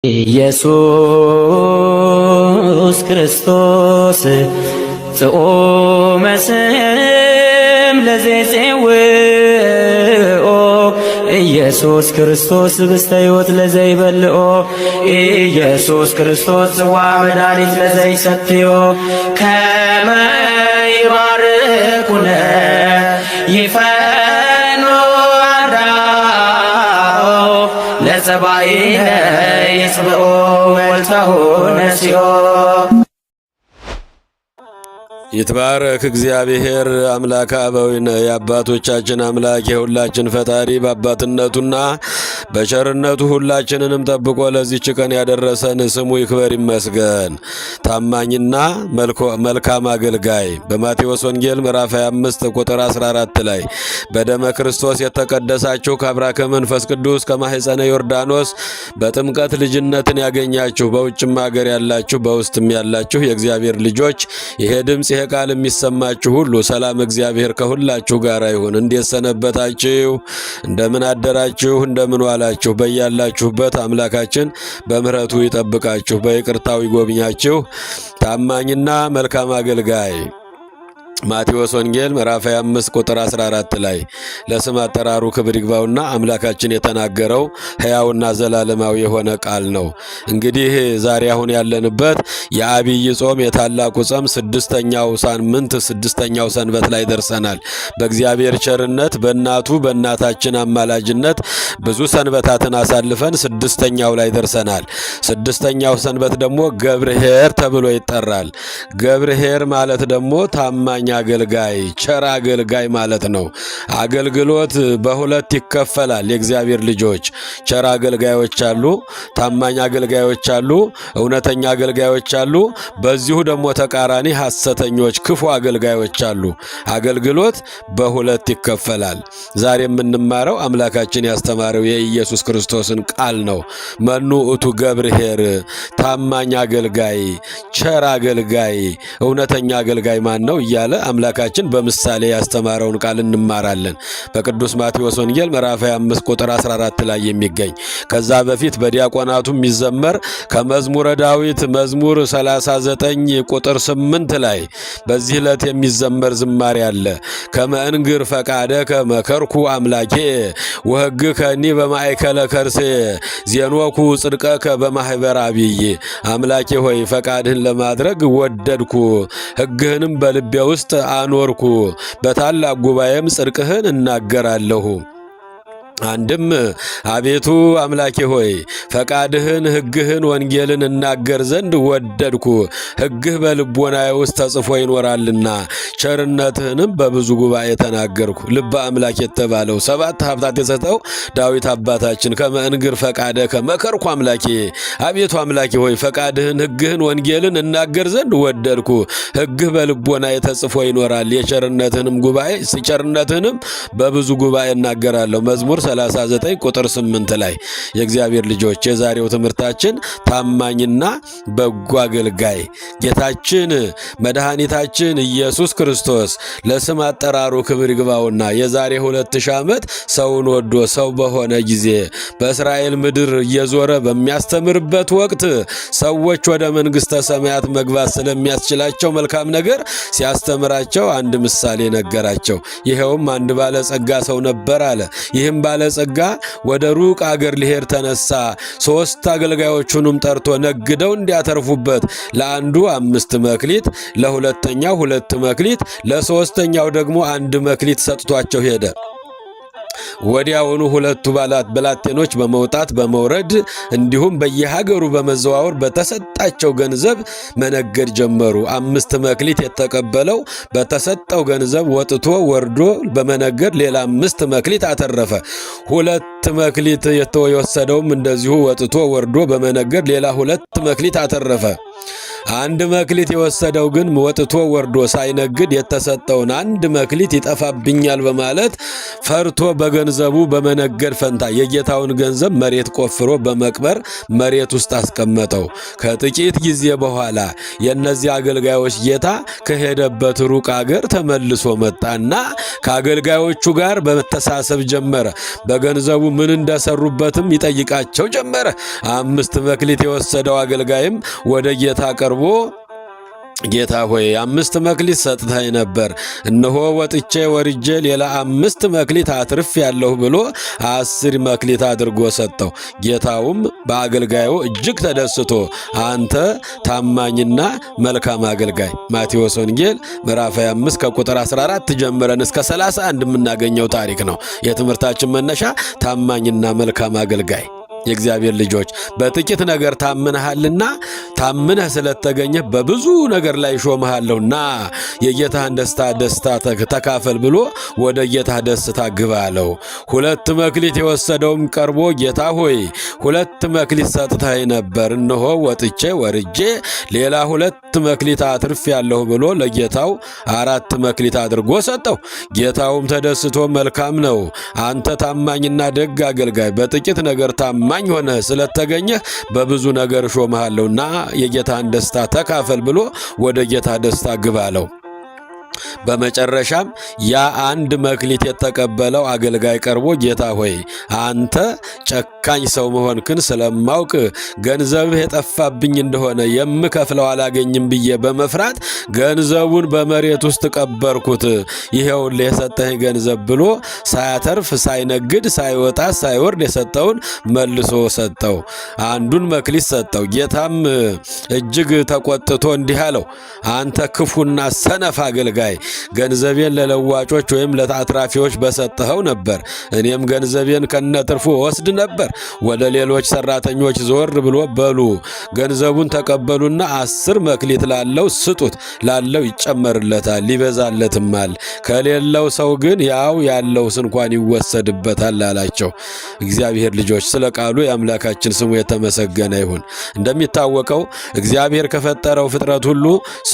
ኢየሱስ ክርስቶስ ጽኦመ ስም ለዘይጼውኦ ኢየሱስ ክርስቶስ ብስተ ሕይወት ለዘይበልኦ ኢየሱስ ክርስቶስ ጽዋ መድኃኒት ለዘይሰትዮ ከመ ይባርኩነ ይፈኖ አዳኦ ለጸባኢነ ይጽብኦ ወልተሆ ነሲኦ። ይትባረክ እግዚአብሔር አምላከ አበዊነ የአባቶቻችን አምላክ የሁላችን ፈጣሪ በአባትነቱና በቸርነቱ ሁላችንንም ጠብቆ ለዚህች ቀን ያደረሰን ስሙ ይክበር ይመስገን። ታማኝና መልካም አገልጋይ በማቴዎስ ወንጌል ምዕራፍ 25 ቁጥር 14 ላይ በደመ ክርስቶስ የተቀደሳችሁ ከአብራከ መንፈስ ቅዱስ ከማኅፀነ ዮርዳኖስ በጥምቀት ልጅነትን ያገኛችሁ በውጭም ሀገር ያላችሁ በውስጥም ያላችሁ የእግዚአብሔር ልጆች ይሄ ድምፅ ይሄ ቃል የሚሰማችሁ ሁሉ ሰላም እግዚአብሔር ከሁላችሁ ጋር ይሁን። እንዴት ሰነበታችሁ? እንደምን አደራችሁ? እንደምን ዋላችሁ? በያላችሁበት አምላካችን በምሕረቱ ይጠብቃችሁ፣ በይቅርታው ይጎብኛችሁ። ታማኝና መልካም አገልጋይ ማቴዎስ ወንጌል ምዕራፍ 25 ቁጥር 14 ላይ ለስም አጠራሩ ክብር ይግባውና አምላካችን የተናገረው ሕያውና ዘላለማዊ የሆነ ቃል ነው። እንግዲህ ዛሬ አሁን ያለንበት የአብይ ጾም የታላቁ ጾም ስድስተኛው ሳምንት ስድስተኛው ሰንበት ላይ ደርሰናል። በእግዚአብሔር ቸርነት በእናቱ በእናታችን አማላጅነት ብዙ ሰንበታትን አሳልፈን ስድስተኛው ላይ ደርሰናል። ስድስተኛው ሰንበት ደግሞ ገብርኄር ተብሎ ይጠራል። ገብርኄር ማለት ደግሞ ታማኝ አገልጋይ ቸር አገልጋይ ማለት ነው። አገልግሎት በሁለት ይከፈላል። የእግዚአብሔር ልጆች ቸር አገልጋዮች አሉ፣ ታማኝ አገልጋዮች አሉ፣ እውነተኛ አገልጋዮች አሉ። በዚሁ ደግሞ ተቃራኒ ሐሰተኞች ክፉ አገልጋዮች አሉ። አገልግሎት በሁለት ይከፈላል። ዛሬ የምንማረው አምላካችን ያስተማረው የኢየሱስ ክርስቶስን ቃል ነው። መኑ ውእቱ ገብርኄር ታማኝ አገልጋይ ቸር አገልጋይ እውነተኛ አገልጋይ ማን ነው እያለ አምላካችን በምሳሌ ያስተማረውን ቃል እንማራለን። በቅዱስ ማቴዎስ ወንጌል ምዕራፍ 25 ቁጥር 14 ላይ የሚገኝ ከዛ በፊት በዲያቆናቱ የሚዘመር ከመዝሙረ ዳዊት መዝሙር 39 ቁጥር 8 ላይ በዚህ ዕለት የሚዘመር ዝማሬ አለ። ከመእንግር ፈቃደከ መከርኩ አምላኬ ወሕግከኒ በማእከለ ከርሴ ዜኖኩ ጽድቀከ በማኅበር አብይ። አምላኬ ሆይ ፈቃድህን ለማድረግ ወደድኩ፣ ሕግህንም በልቤ ውስጥ አኖርኩ፣ በታላቅ ጉባኤም ጽድቅህን እናገራለሁ። አንድም አቤቱ አምላኬ ሆይ ፈቃድህን ሕግህን ወንጌልን እናገር ዘንድ ወደድኩ፣ ሕግህ በልቦናዬ ውስጥ ተጽፎ ይኖራልና ቸርነትህንም በብዙ ጉባኤ ተናገርኩ። ልበ አምላክ የተባለው 7 ሀብታት የሰጠው ዳዊት አባታችን ከመእንግር ፈቃደከ መከርኩ አምላኬ፣ አቤቱ አምላኬ ሆይ ፈቃድህን ሕግህን ወንጌልን እናገር ዘንድ ወደድኩ፣ ሕግህ በልቦናዬ ተጽፎ ይኖራል። የቸርነትህንም ጉባኤ ቸርነትህንም በብዙ ጉባኤ እናገራለሁ። መዝሙር 39 ቁጥር 8 ላይ የእግዚአብሔር ልጆች የዛሬው ትምህርታችን ታማኝና በጎ አገልጋይ ጌታችን መድኃኒታችን ኢየሱስ ክርስቶስ ለስም አጠራሩ ክብር ይግባውና የዛሬ 2000 ዓመት ሰውን ወዶ ሰው በሆነ ጊዜ በእስራኤል ምድር እየዞረ በሚያስተምርበት ወቅት ሰዎች ወደ መንግሥተ ሰማያት መግባት ስለሚያስችላቸው መልካም ነገር ሲያስተምራቸው አንድ ምሳሌ ነገራቸው። ይኸውም አንድ ባለጸጋ ሰው ነበር አለ። ይህም ባለጸጋ ወደ ሩቅ አገር ሊሄድ ተነሳ። 3 አገልጋዮቹንም ጠርቶ ነግደው እንዲያተርፉበት ለአንዱ 5 መክሊት፣ ለሁለተኛው 2 መክሊት፣ ለሶስተኛው ደግሞ 1 መክሊት ሰጥቷቸው ሄደ። ወዲያውኑ 2ቱ ብላቴኖች በመውጣት በመውረድ እንዲሁም በየሀገሩ በመዘዋወር በተሰጣቸው ገንዘብ መነገድ ጀመሩ። 5 መክሊት የተቀበለው በተሰጠው ገንዘብ ወጥቶ ወርዶ በመነገድ ሌላ 5 መክሊት አተረፈ። 2 መክሊት የተወሰደውም እንደዚሁ ወጥቶ ወርዶ በመነገድ ሌላ 2 መክሊት አተረፈ። አንድ መክሊት የወሰደው ግን ወጥቶ ወርዶ ሳይነግድ የተሰጠውን አንድ መክሊት ይጠፋብኛል በማለት ፈርቶ በገንዘቡ በመነገድ ፈንታ የጌታውን ገንዘብ መሬት ቆፍሮ በመቅበር መሬት ውስጥ አስቀመጠው። ከጥቂት ጊዜ በኋላ የእነዚህ አገልጋዮች ጌታ ከሄደበት ሩቅ አገር ተመልሶ መጣና ከአገልጋዮቹ ጋር በመተሳሰብ ጀመረ። በገንዘቡ ምን እንደሰሩበትም ይጠይቃቸው ጀመረ። 5 መክሊት የወሰደው አገልጋይም ወደ ጌታ ቀርቦ ጌታ ሆይ 5 መክሊት ሰጥተኸኝ ነበር፣ እነሆ ወጥቼ ወርጄ ሌላ 5 መክሊት አትርፍ ያለሁ ብሎ 10 መክሊት አድርጎ ሰጠው። ጌታውም በአገልጋዩ እጅግ ተደስቶ አንተ ታማኝና መልካም አገልጋይ። ማቴዎስ ወንጌል ምዕራፍ 25 ከቁጥር 14 ጀምረን እስከ 31 የምናገኘው ታሪክ ነው። የትምህርታችን መነሻ ታማኝና መልካም አገልጋይ። የእግዚአብሔር ልጆች በጥቂት ነገር ታምነሃልና ታምነህ ስለተገኘህ በብዙ ነገር ላይ ሾመሃለሁና የጌታህን ደስታ ተካፈል ብሎ ወደ ጌታህ ደስታ ግባ አለው። 2 መክሊት የወሰደውም ቀርቦ ጌታ ሆይ 2 መክሊት ሰጥተኸኝ ነበር፣ እነሆ ወጥቼ ወርጄ ሌላ 2 መክሊት አትርፍ ያለሁ ብሎ ለጌታው 4 መክሊት አድርጎ ሰጠው። ጌታውም ተደስቶ መልካም ነው አንተ ታማኝና ደግ አገልጋይ፣ በጥቂት ነገር ታማኝ ሆነህ ስለተገኘህ በብዙ ነገር ሾመሃለሁና የጌታን ደስታ ተካፈል ብሎ ወደ ጌታ ደስታ ግባ አለው። በመጨረሻም ያ 1 መክሊት የተቀበለው አገልጋይ ቀርቦ ጌታ ሆይ አንተ ጨካኝ ሰው መሆንክን ስለማውቅ ገንዘብህ የጠፋብኝ እንደሆነ የምከፍለው አላገኝም ብዬ በመፍራት ገንዘቡን በመሬት ውስጥ ቀበርኩት። ይሄውልህ የሰጠኝ ገንዘብ ብሎ ሳያተርፍ ሳይነግድ ሳይወጣ ሳይወርድ የሰጠውን መልሶ ሰጠው። 1 መክሊት ሰጠው። ጌታም እጅግ ተቆጥቶ እንዲህ አለው፣ አንተ ክፉና ሰነፍ አገልጋይ ገንዘቤን ለለዋጮች ወይም ለአትራፊዎች በሰጠኸው ነበር፣ እኔም ገንዘቤን ከነትርፉ ወስድ ነበር። ወደ ሌሎች ሰራተኞች ዞር ብሎ በሉ ገንዘቡን ተቀበሉና 10 መክሊት ላለው ስጡት፣ ላለው ይጨመርለታል ይበዛለትማል፣ ከሌለው ሰው ግን ያው ያለው እንኳን ይወሰድበታል አላቸው። እግዚአብሔር ልጆች ስለ ቃሉ የአምላካችን ስሙ የተመሰገነ ይሁን። እንደሚታወቀው እግዚአብሔር ከፈጠረው ፍጥረት ሁሉ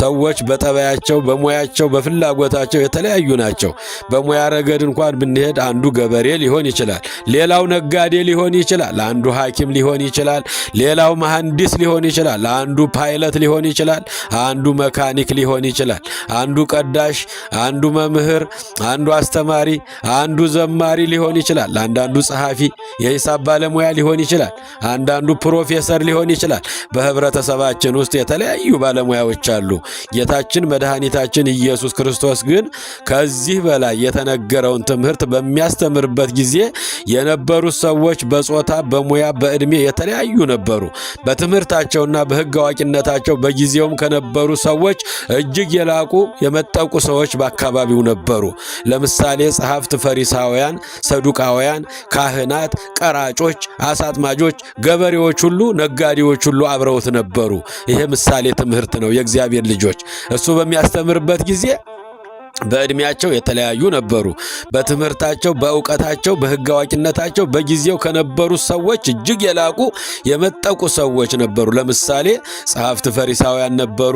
ሰዎች በጠባያቸው በሙያቸው በፍላጎታቸው የተለያዩ ናቸው። በሙያ ረገድ እንኳን ብንሄድ አንዱ ገበሬ ሊሆን ይችላል፣ ሌላው ነጋዴ ሊሆን ይችላል፣ አንዱ ሐኪም ሊሆን ይችላል፣ ሌላው መሐንዲስ ሊሆን ይችላል፣ አንዱ ፓይለት ሊሆን ይችላል፣ አንዱ መካኒክ ሊሆን ይችላል፣ አንዱ ቀዳሽ፣ አንዱ መምህር፣ አንዱ አስተማሪ፣ አንዱ ዘማሪ ሊሆን ይችላል፣ አንዳንዱ ጸሐፊ የሂሳብ ባለሙያ ሊሆን ይችላል፣ አንዳንዱ ፕሮፌሰር ሊሆን ይችላል። በህብረተሰባችን ውስጥ የተለያዩ ባለሙያዎች አሉ። ጌታችን መድኃኒታችን ኢየሱስ ክርስቶስ ግን ከዚህ በላይ የተነገረውን ትምህርት በሚያስተምርበት ጊዜ የነበሩት ሰዎች በጾታ በሙያ በዕድሜ የተለያዩ ነበሩ። በትምህርታቸውና በሕግ አዋቂነታቸው በጊዜውም ከነበሩ ሰዎች እጅግ የላቁ የመጠቁ ሰዎች በአካባቢው ነበሩ። ለምሳሌ ጸሐፍት፣ ፈሪሳውያን፣ ሰዱቃውያን፣ ካህናት፣ ቀራጮች፣ አሳጥማጆች፣ ገበሬዎች ሁሉ ነጋዴዎች ሁሉ አብረውት ነበሩ። ይሄ ምሳሌ ትምህርት ነው። የእግዚአብሔር ልጆች እሱ በሚያስተምርበት ጊዜ በዕድሜያቸው የተለያዩ ነበሩ። በትምህርታቸው በእውቀታቸው በሕግ አዋቂነታቸው በጊዜው ከነበሩ ሰዎች እጅግ የላቁ የመጠቁ ሰዎች ነበሩ። ለምሳሌ ጸሐፍት ፈሪሳውያን ነበሩ፣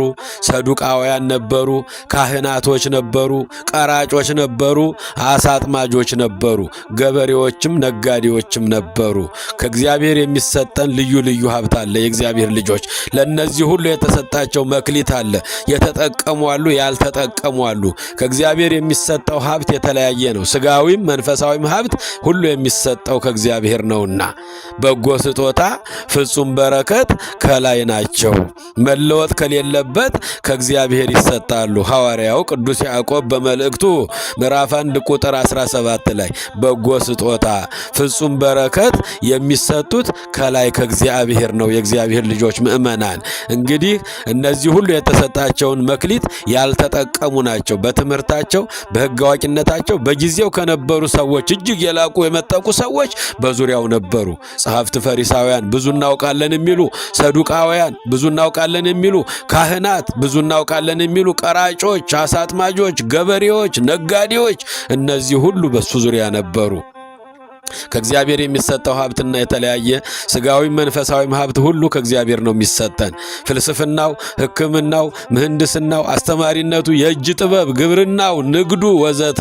ሰዱቃውያን ነበሩ፣ ካህናቶች ነበሩ፣ ቀራጮች ነበሩ፣ አሳጥማጆች ነበሩ፣ ገበሬዎችም ነጋዴዎችም ነበሩ። ከእግዚአብሔር የሚሰጠን ልዩ ልዩ ሀብት አለ። የእግዚአብሔር ልጆች ለእነዚህ ሁሉ የተሰጣቸው መክሊት አለ። የተጠቀሙ አሉ፣ ያልተጠቀሙ አሉ። ከእግዚአብሔር የሚሰጠው ሀብት የተለያየ ነው። ስጋዊም መንፈሳዊም ሀብት ሁሉ የሚሰጠው ከእግዚአብሔር ነውና በጎ ስጦታ ፍጹም በረከት ከላይ ናቸው። መለወጥ ከሌለበት ከእግዚአብሔር ይሰጣሉ። ሐዋርያው ቅዱስ ያዕቆብ በመልእክቱ ምዕራፍ 1 ቁጥር 17 ላይ በጎ ስጦታ ፍጹም በረከት የሚሰጡት ከላይ ከእግዚአብሔር ነው። የእግዚአብሔር ልጆች ምእመናን እንግዲህ እነዚህ ሁሉ የተሰጣቸውን መክሊት ያልተጠቀሙ ናቸው። በትምህርታቸው በሕግ አዋቂነታቸው በጊዜው ከነበሩ ሰዎች እጅግ የላቁ የመጠቁ ሰዎች በዙሪያው ነበሩ። ጸሐፍት ፈሪሳውያን ብዙ እናውቃለን የሚሉ፣ ሰዱቃውያን ብዙ እናውቃለን የሚሉ፣ ካህናት ብዙ እናውቃለን የሚሉ፣ ቀራጮች፣ አሳጥማጆች፣ ገበሬዎች፣ ነጋዴዎች እነዚህ ሁሉ በሱ ዙሪያ ነበሩ። ከእግዚአብሔር የሚሰጠው ሀብትና የተለያየ ስጋዊ መንፈሳዊም ሀብት ሁሉ ከእግዚአብሔር ነው የሚሰጠን። ፍልስፍናው፣ ሕክምናው፣ ምህንድስናው፣ አስተማሪነቱ፣ የእጅ ጥበብ፣ ግብርናው፣ ንግዱ ወዘተ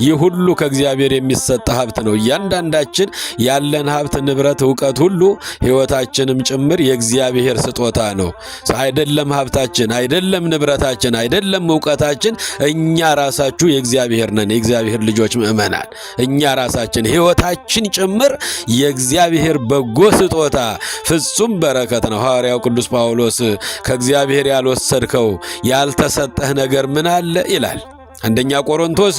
ይህ ሁሉ ከእግዚአብሔር የሚሰጥ ሀብት ነው። እያንዳንዳችን ያለን ሀብት፣ ንብረት፣ እውቀት ሁሉ ሕይወታችንም ጭምር የእግዚአብሔር ስጦታ ነው። አይደለም ሀብታችን፣ አይደለም ንብረታችን፣ አይደለም እውቀታችን፣ እኛ ራሳችሁ የእግዚአብሔር ነን። የእግዚአብሔር ልጆች ምእመናን እኛ ራሳችን ሕይወታችን ጭምር የእግዚአብሔር በጎ ስጦታ ፍጹም በረከት ነው። ሐዋርያው ቅዱስ ጳውሎስ ከእግዚአብሔር ያልወሰድከው ያልተሰጠህ ነገር ምን አለ ይላል። አንደኛ ቆሮንቶስ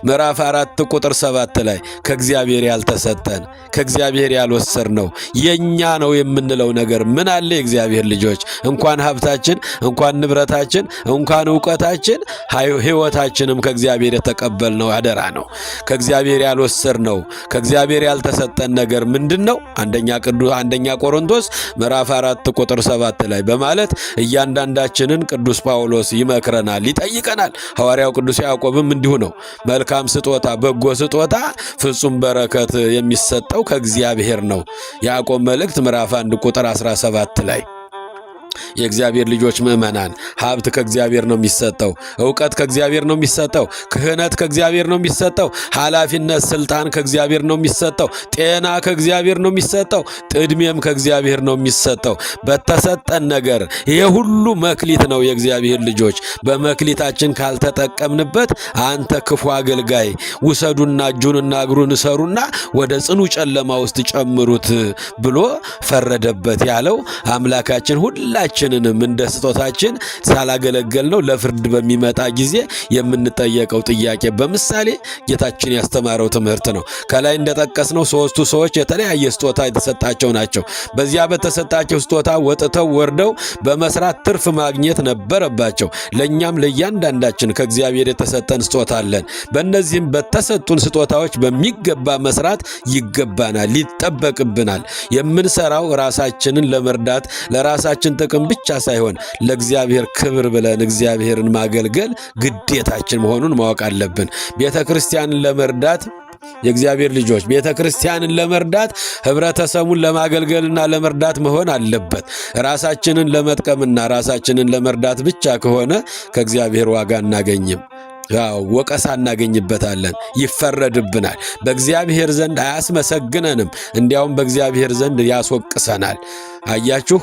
ምዕራፍ 4 ቁጥር 7 ላይ ከእግዚአብሔር ያልተሰጠን ከእግዚአብሔር ያልወሰድነው የኛ ነው የምንለው ነገር ምን አለ? የእግዚአብሔር ልጆች እንኳን ሀብታችን፣ እንኳን ንብረታችን፣ እንኳን እውቀታችን ሕይወታችንም ከእግዚአብሔር የተቀበልነው አደራ ነው። ከእግዚአብሔር ያልወሰድነው ከእግዚአብሔር ያልተሰጠን ነገር ምንድነው? አንደኛ ቆሮንቶስ ምዕራፍ 4 ቁጥር 7 ላይ በማለት እያንዳንዳችንን ቅዱስ ጳውሎስ ይመክረናል፣ ይጠይቀናል። ሐዋርያው ቅዱስ ያዕቆብም እንዲሁ ነው። መልካም ስጦታ፣ በጎ ስጦታ፣ ፍጹም በረከት የሚሰጠው ከእግዚአብሔር ነው። ያዕቆብ መልእክት ምዕራፍ 1 ቁጥር 17 ላይ የእግዚአብሔር ልጆች ምእመናን ሀብት ከእግዚአብሔር ነው የሚሰጠው። እውቀት ከእግዚአብሔር ነው የሚሰጠው። ክህነት ከእግዚአብሔር ነው የሚሰጠው። ኃላፊነት፣ ስልጣን ከእግዚአብሔር ነው የሚሰጠው። ጤና ከእግዚአብሔር ነው የሚሰጠው። ጥድሜም ከእግዚአብሔር ነው የሚሰጠው። በተሰጠን ነገር ይሄ ሁሉ መክሊት ነው። የእግዚአብሔር ልጆች በመክሊታችን ካልተጠቀምንበት አንተ ክፉ አገልጋይ ውሰዱና እጁንና እግሩን እሰሩና ወደ ጽኑ ጨለማ ውስጥ ጨምሩት ብሎ ፈረደበት ያለው አምላካችን ሁላችንንም እንደ ስጦታችን ሳላገለገል ነው ለፍርድ በሚመጣ ጊዜ የምንጠየቀው ጥያቄ በምሳሌ ጌታችን ያስተማረው ትምህርት ነው። ከላይ እንደጠቀስነው ሶስቱ ሰዎች የተለያየ ስጦታ የተሰጣቸው ናቸው። በዚያ በተሰጣቸው ስጦታ ወጥተው ወርደው በመስራት ትርፍ ማግኘት ነበረባቸው። ለእኛም ለእያንዳንዳችን ከእግዚአብሔር የተሰጠን ስጦታ አለን። በእነዚህም በተሰጡን ስጦታዎች በሚገባ መስራት ይገባናል፣ ይጠበቅብናል። የምንሰራው ራሳችንን ለመርዳት ለራሳችን ጥቅም ብቻ ሳይሆን ለእግዚአብሔር ክብር ብለን እግዚአብሔርን ማገልገል ግዴታችን መሆኑን ማወቅ አለብን። ቤተ ክርስቲያንን ለመርዳት የእግዚአብሔር ልጆች ቤተ ክርስቲያንን ለመርዳት ህብረተሰቡን ለማገልገልና ለመርዳት መሆን አለበት። ራሳችንን ለመጥቀምና ራሳችንን ለመርዳት ብቻ ከሆነ ከእግዚአብሔር ዋጋ እናገኝም። ወቀሳ እናገኝበታለን፣ ይፈረድብናል። በእግዚአብሔር ዘንድ አያስመሰግነንም፣ እንዲያውም በእግዚአብሔር ዘንድ ያስወቅሰናል። አያችሁ፣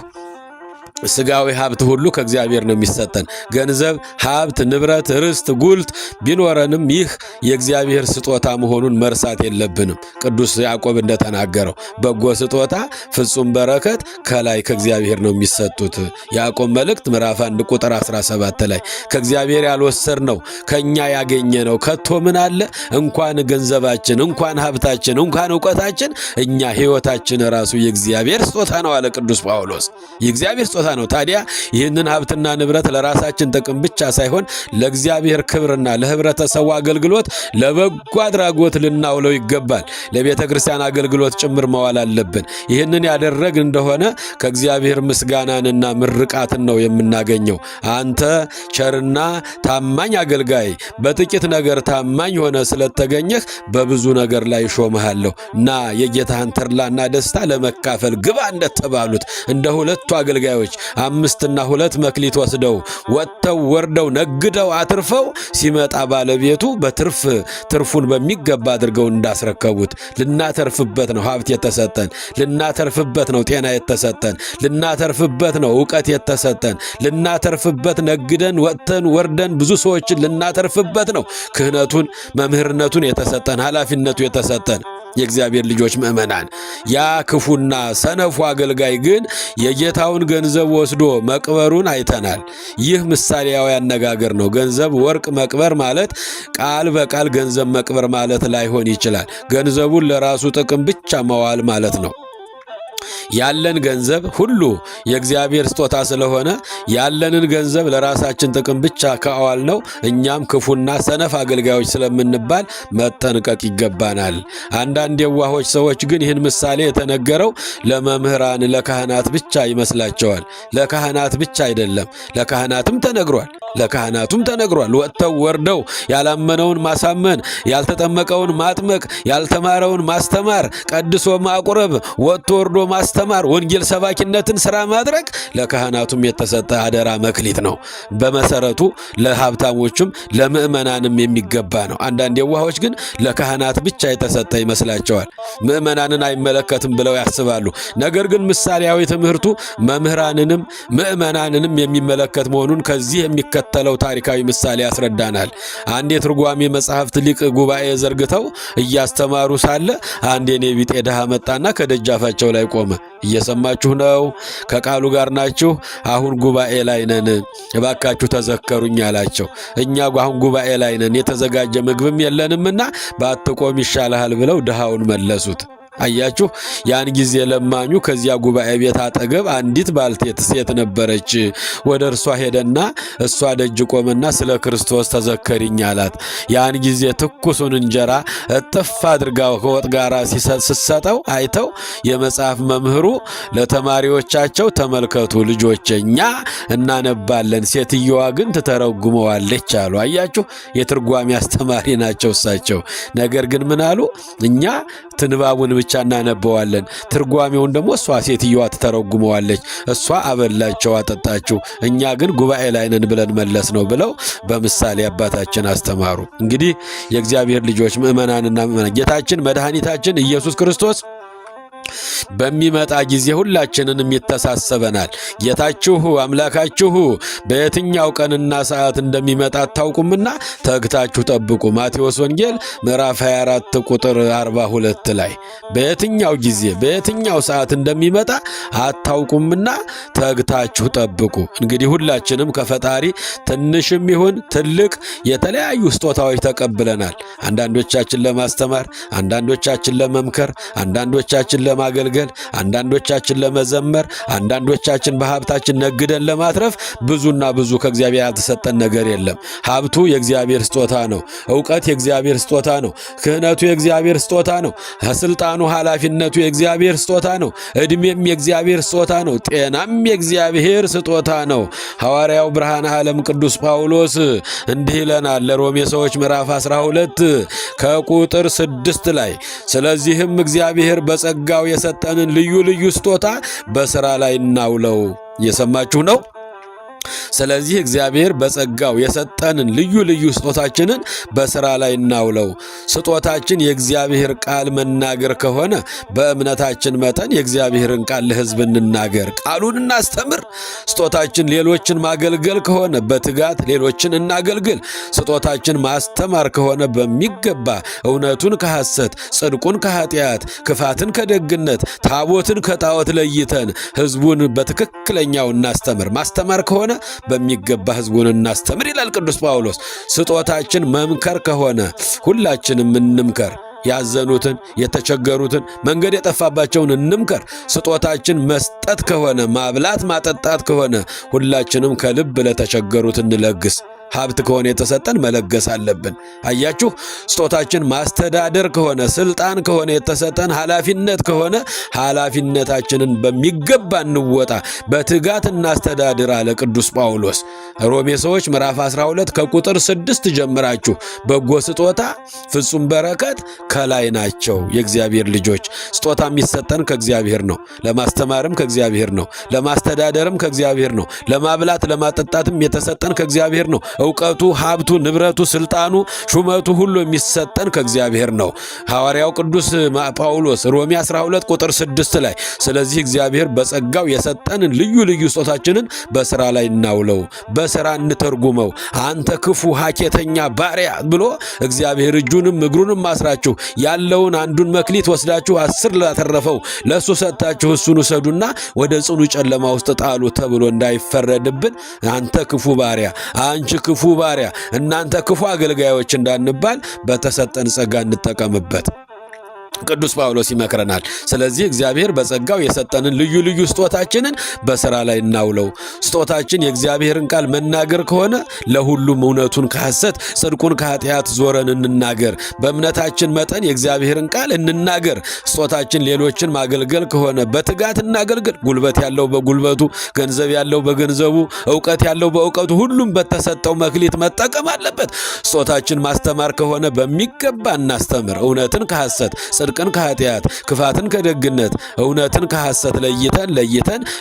ስጋዊ ሀብት ሁሉ ከእግዚአብሔር ነው የሚሰጠን። ገንዘብ፣ ሀብት፣ ንብረት፣ ርስት፣ ጉልት ቢኖረንም ይህ የእግዚአብሔር ስጦታ መሆኑን መርሳት የለብንም። ቅዱስ ያዕቆብ እንደተናገረው በጎ ስጦታ፣ ፍጹም በረከት ከላይ ከእግዚአብሔር ነው የሚሰጡት። ያዕቆብ መልእክት ምዕራፍ 1 ቁጥር 17 ላይ ከእግዚአብሔር ያልወሰድነው ከኛ ያገኘነው ከቶ ምን አለ? እንኳን ገንዘባችን፣ እንኳን ሀብታችን፣ እንኳን እውቀታችን እኛ ሕይወታችን ራሱ የእግዚአብሔር ስጦታ ነው አለ ቅዱስ ጳውሎስ። የእግዚአብሔር ስጦታ ነው። ታዲያ ይህንን ሀብትና ንብረት ለራሳችን ጥቅም ብቻ ሳይሆን ለእግዚአብሔር ክብርና ለህብረተሰቡ አገልግሎት ለበጎ አድራጎት ልናውለው ይገባል። ለቤተ ክርስቲያን አገልግሎት ጭምር መዋል አለብን። ይህንን ያደረግን እንደሆነ ከእግዚአብሔር ምስጋናንና ምርቃትን ነው የምናገኘው። አንተ ቸርና ታማኝ አገልጋይ በጥቂት ነገር ታማኝ ሆነ ስለተገኘህ በብዙ ነገር ላይ ሾመሃለሁ እና የጌታህን ተድላና ደስታ ለመካፈል ግባ እንደተባሉት እንደ ሁለቱ አገልጋዮች 5 እና 2 መክሊት ወስደው ወጥተው ወርደው ነግደው አትርፈው ሲመጣ ባለቤቱ ትርፉን በሚገባ አድርገው እንዳስረከቡት ልናተርፍበት ነው ሀብት የተሰጠን። ልናተርፍበት ነው ጤና የተሰጠን። ልናተርፍበት ነው እውቀት የተሰጠን። ልናተርፍበት ነግደን ወጥተን ወርደን ብዙ ሰዎችን ልናተርፍበት ነው ክህነቱን መምህርነቱን የተሰጠን ኃላፊነቱ የተሰጠን። የእግዚአብሔር ልጆች ምእመናን ያ ክፉና ሰነፉ አገልጋይ ግን የጌታውን ገንዘብ ወስዶ መቅበሩን አይተናል። ይህ ምሳሌያዊ አነጋገር ነው። ገንዘብ ወርቅ መቅበር ማለት ቃል በቃል ገንዘብ መቅበር ማለት ላይሆን ይችላል። ገንዘቡን ለራሱ ጥቅም ብቻ መዋል ማለት ነው። ያለን ገንዘብ ሁሉ የእግዚአብሔር ስጦታ ስለሆነ ያለንን ገንዘብ ለራሳችን ጥቅም ብቻ ከአዋል ነው እኛም ክፉና ሰነፍ አገልጋዮች ስለምንባል መጠንቀቅ ይገባናል። አንዳንድ የዋሆች ሰዎች ግን ይህን ምሳሌ የተነገረው ለመምህራን ለካህናት ብቻ ይመስላቸዋል። ለካህናት ብቻ አይደለም፣ ለካህናትም ተነግሯል፣ ለካህናቱም ተነግሯል። ወጥተው ወርደው ያላመነውን ማሳመን፣ ያልተጠመቀውን ማጥመቅ፣ ያልተማረውን ማስተማር፣ ቀድሶ ማቁረብ፣ ወጥቶ ወርዶ ማስተማር፣ ወንጌል ሰባኪነትን ሥራ ማድረግ ለካህናቱም የተሰጠ አደራ መክሊት ነው። በመሰረቱ ለሀብታሞቹም ለምእመናንም የሚገባ ነው። አንዳንድ የዋሆች ግን ለካህናት ብቻ የተሰጠ ይመስላቸዋል። ምእመናንን አይመለከትም ብለው ያስባሉ። ነገር ግን ምሳሌያዊ ትምህርቱ መምህራንንም ምእመናንንም የሚመለከት መሆኑን ከዚህ የሚከተለው ታሪካዊ ምሳሌ ያስረዳናል። አንድ የትርጓሜ መጽሐፍት ሊቅ ጉባኤ ዘርግተው እያስተማሩ ሳለ አንድ የኔ ቢጤ ድሃ መጣና ከደጃፋቸው ላይ ቆመ። እየሰማችሁ ነው? ከቃሉ ጋር ናችሁ? አሁን ጉባኤ ላይ ነን፣ እባካችሁ ተዘከሩኝ አላቸው። እኛ አሁን ጉባኤ ላይ ነን፣ የተዘጋጀ ምግብም የለንምና ባትቆም ይሻልሃል ብለው ድሃውን መለሱት። አያችሁ፣ ያን ጊዜ ለማኙ ከዚያ ጉባኤ ቤት አጠገብ አንዲት ባልቴት ሴት ነበረች። ወደ እርሷ ሄደና እሷ ደጅ ቆመና ስለ ክርስቶስ ተዘከሪኝ አላት። ያን ጊዜ ትኩሱን እንጀራ እጥፍ አድርጋ ከወጥ ጋር ስትሰጠው አይተው የመጽሐፍ መምህሩ ለተማሪዎቻቸው ተመልከቱ ልጆቼ፣ እኛ እናነባለን፣ ሴትየዋ ግን ትተረጉመዋለች አሉ። አያችሁ፣ የትርጓሜ አስተማሪ ናቸው እሳቸው። ነገር ግን ምን አሉ? እኛ ትንባቡን ብቻ እናነበዋለን፣ ትርጓሜውን ደግሞ እሷ ሴትየዋ ትተረጉመዋለች፣ እሷ አበላቸው አጠጣችው፣ እኛ ግን ጉባኤ ላይ ነን ብለን መለስ ነው ብለው በምሳሌ አባታችን አስተማሩ። እንግዲህ የእግዚአብሔር ልጆች ምእመናንና ምእመናን ጌታችን መድኃኒታችን ኢየሱስ ክርስቶስ በሚመጣ ጊዜ ሁላችንንም ይተሳሰበናል። ጌታችሁ አምላካችሁ በየትኛው ቀንና ሰዓት እንደሚመጣ አታውቁምና ተግታችሁ ጠብቁ። ማቴዎስ ወንጌል ምዕራፍ 24 ቁጥር 42 ላይ በየትኛው ጊዜ በየትኛው ሰዓት እንደሚመጣ አታውቁምና ተግታችሁ ጠብቁ። እንግዲህ ሁላችንም ከፈጣሪ ትንሽም ይሁን ትልቅ የተለያዩ ስጦታዎች ተቀብለናል። አንዳንዶቻችን ለማስተማር፣ አንዳንዶቻችን ለመምከር፣ አንዳንዶቻችን ለማገልገል፣ አንዳንዶቻችን ለመዘመር፣ አንዳንዶቻችን በሀብታችን ነግደን ለማትረፍ ብዙና ብዙ ከእግዚአብሔር ያልተሰጠን ነገር የለም። ሀብቱ የእግዚአብሔር ስጦታ ነው። ዕውቀት የእግዚአብሔር ስጦታ ነው። ክህነቱ የእግዚአብሔር ስጦታ ነው። ስልጣኑ፣ ኃላፊነቱ የእግዚአብሔር ስጦታ ነው። ዕድሜም የእግዚአብሔር ስጦታ ነው። ጤናም የእግዚአብሔር ስጦታ ነው። ሐዋርያው ብርሃነ ዓለም ቅዱስ ጳውሎስ እንዲህ ይለናል ለሮሜ ሰዎች ምዕራፍ 12 ከቁጥር 6 ላይ ስለዚህም እግዚአብሔር በጸጋው የሰጠንን ልዩ ልዩ ስጦታ በሥራ ላይ እናውለው። እየሰማችሁ ነው? ስለዚህ እግዚአብሔር በጸጋው የሰጠንን ልዩ ልዩ ስጦታችንን በሥራ ላይ እናውለው። ስጦታችን የእግዚአብሔር ቃል መናገር ከሆነ በእምነታችን መጠን የእግዚአብሔርን ቃል ለሕዝብ እንናገር፣ ቃሉን እናስተምር። ስጦታችን ሌሎችን ማገልገል ከሆነ በትጋት ሌሎችን እናገልግል። ስጦታችን ማስተማር ከሆነ በሚገባ እውነቱን ከሐሰት፣ ጽድቁን ከኃጢአት፣ ክፋትን ከደግነት፣ ታቦትን ከጣዖት ለይተን ሕዝቡን በትክክለኛው እናስተምር። ማስተማር ከሆነ በሚገባ ሕዝቡን እናስተምር ይላል ቅዱስ ጳውሎስ። ስጦታችን መምከር ከሆነ ሁላችንም እንምከር። ያዘኑትን፣ የተቸገሩትን፣ መንገድ የጠፋባቸውን እንምከር። ስጦታችን መስጠት ከሆነ ማብላት ማጠጣት ከሆነ ሁላችንም ከልብ ለተቸገሩት እንለግስ። ሀብት ከሆነ የተሰጠን መለገስ አለብን። አያችሁ፣ ስጦታችን ማስተዳደር ከሆነ ስልጣን ከሆነ የተሰጠን ኃላፊነት ከሆነ ኃላፊነታችንን በሚገባ እንወጣ፣ በትጋት እናስተዳድር አለ ቅዱስ ጳውሎስ። ሮሜ ሰዎች ምዕራፍ 12 ከቁጥር 6 ጀምራችሁ በጎ ስጦታ ፍጹም በረከት ከላይ ናቸው። የእግዚአብሔር ልጆች ስጦታ የሚሰጠን ከእግዚአብሔር ነው። ለማስተማርም ከእግዚአብሔር ነው። ለማስተዳደርም ከእግዚአብሔር ነው። ለማብላት ለማጠጣትም የተሰጠን ከእግዚአብሔር ነው። ዕውቀቱ፣ ሀብቱ፣ ንብረቱ፣ ስልጣኑ፣ ሹመቱ ሁሉ የሚሰጠን ከእግዚአብሔር ነው። ሐዋርያው ቅዱስ ጳውሎስ ሮሜ 12 ቁጥር 6 ላይ ስለዚህ እግዚአብሔር በጸጋው የሰጠንን ልዩ ልዩ ስጦታችንን በሥራ ላይ እናውለው፣ በሥራ እንተርጉመው። አንተ ክፉ ሀኬተኛ ባሪያ ብሎ እግዚአብሔር እጁንም እግሩንም ማስራችሁ ያለውን አንዱን መክሊት ወስዳችሁ 10 ላተረፈው ለእሱ ሰጥታችሁ እሱን ውሰዱና ወደ ጽኑ ጨለማ ውስጥ ጣሉ ተብሎ እንዳይፈረድብን አንተ ክፉ ባሪያ፣ አንቺ ክፉ ባሪያ፣ እናንተ ክፉ አገልጋዮች እንዳንባል በተሰጠን ጸጋ እንጠቀምበት። ቅዱስ ጳውሎስ ይመክረናል። ስለዚህ እግዚአብሔር በጸጋው የሰጠንን ልዩ ልዩ ስጦታችንን በሥራ ላይ እናውለው። ስጦታችን የእግዚአብሔርን ቃል መናገር ከሆነ ለሁሉም እውነቱን ከሐሰት ጽድቁን ከኃጢአት ዞረን እንናገር። በእምነታችን መጠን የእግዚአብሔርን ቃል እንናገር። ስጦታችን ሌሎችን ማገልገል ከሆነ በትጋት እናገልግል። ጉልበት ያለው በጉልበቱ፣ ገንዘብ ያለው በገንዘቡ፣ ዕውቀት ያለው በዕውቀቱ፣ ሁሉም በተሰጠው መክሊት መጠቀም አለበት። ስጦታችን ማስተማር ከሆነ በሚገባ እናስተምር። እውነትን ከሐሰት ጽድቅን ከኃጢአት ክፋትን ከደግነት እውነትን ከሐሰት ለይተን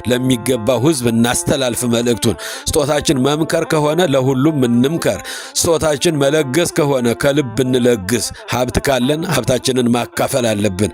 ለሚገባው ሕዝብ እናስተላልፍ መልእክቱን። ስጦታችን መምከር ከሆነ ለሁሉም እንምከር። ስጦታችን መለገስ ከሆነ ከልብ እንለግስ። ሀብት ካለን ሀብታችንን ማካፈል አለብን።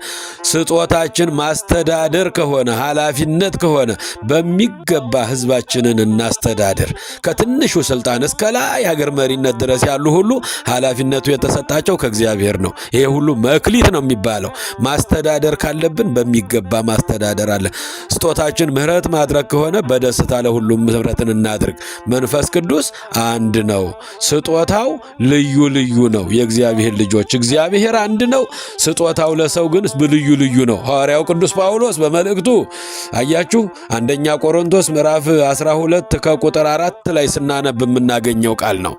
ስጦታችን ማስተዳደር ከሆነ ኃላፊነት ከሆነ በሚገባ ሕዝባችንን እናስተዳድር። ከትንሹ ስልጣን እስከ ላይ ሀገር መሪነት ድረስ ያሉ ሁሉ ኃላፊነቱ የተሰጣቸው ከእግዚአብሔር ነው። ይሄ ሁሉ መክሊት ነው የሚባለው። ማስተዳደር ካለብን በሚገባ ማስተዳደር አለ። ስጦታችን ምሕረት ማድረግ ከሆነ በደስታ ለሁሉም ምሕረትን እናድርግ። መንፈስ ቅዱስ አንድ ነው፣ ስጦታው ልዩ ልዩ ነው። የእግዚአብሔር ልጆች እግዚአብሔር አንድ ነው፣ ስጦታው ለሰው ግን ልዩ ልዩ ነው። ሐዋርያው ቅዱስ ጳውሎስ በመልእክቱ አያችሁ አንደኛ ቆሮንቶስ ምዕራፍ 12 ከቁጥር 4 ላይ ስናነብ የምናገኘው ቃል ነው።